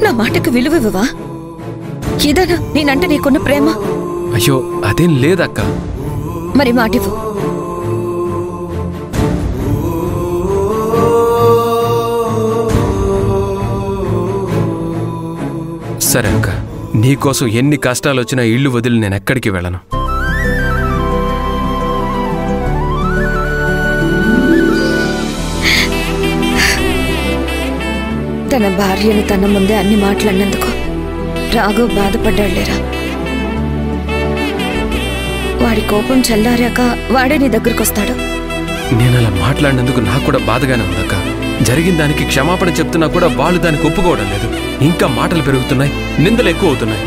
నా మాటకు విలువివ్వవా? ఏదైనా నేనంటే నీకున్న ప్రేమ? అయ్యో అదేం లేదక్క. మరి మాటివ్వు. సరే అక్క, నీకోసం ఎన్ని కష్టాలు వచ్చినా ఇల్లు వదిలి నేను ఎక్కడికి వెళ్ళను. తన భార్యను తన ముందే అన్ని మాట్లాడినందుకు రాఘవ్ బాధపడ్డాడులేరా. వాడి కోపం చల్లారాక వాడే నీ దగ్గరకొస్తాడు. నేను అలా మాట్లాడినందుకు నాకు కూడా బాధగానే ఉందక్క. జరిగిన దానికి క్షమాపణ చెప్తున్నా కూడా వాళ్ళు దానికి ఒప్పుకోవడం లేదు. ఇంకా మాటలు పెరుగుతున్నాయి, నిందలు ఎక్కువ అవుతున్నాయి.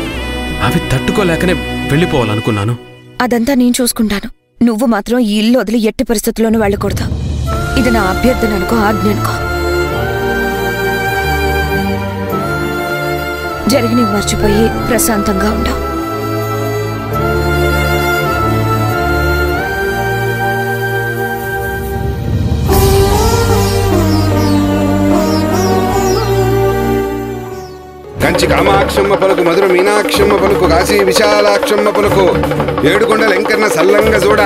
అవి తట్టుకోలేకనే వెళ్ళిపోవాలనుకున్నాను. అదంతా నేను చూసుకుంటాను. నువ్వు మాత్రం ఈ ఇల్లు వదిలి ఎట్టి పరిస్థితుల్లోనూ వెళ్ళకూడదు. ఇది నా అభ్యర్థన అనుకో, ఆజ్ఞ అనుకో. జరిగిన మర్చిపోయి ప్రశాంతంగా ఉండవు. కంచి కామాక్షమ్మ పలుకు, మధుర మీనాక్షమ్మ పలుకు, కాశీ విశాలాక్షమ్మ పలుకు, ఏడుకొండల వెంకన్న సల్లంగా చూడ.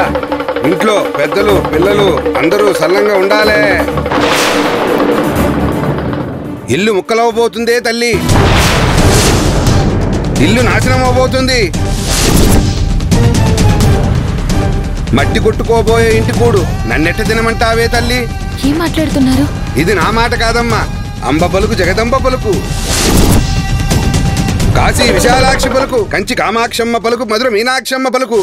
ఇంట్లో పెద్దలు పిల్లలు అందరూ సల్లంగా ఉండాలే. ఇల్లు ముక్కలవబోతుందే తల్లి, ఇల్లు నాశనం అవబోతుంది. మట్టి కొట్టుకోబోయే ఇంటి కూడు నన్నెట్ట తినమంటావే తల్లి? ఏం మాట్లాడుతున్నారు? ఇది నా మాట కాదమ్మా, అంబ పలుకు, జగదంబ పలుకు, కాశీ విశాలాక్షి పలుకు, కంచి కామాక్షమ్మ పలుకు, మధుర మీనాక్షమ్మ పలుకు.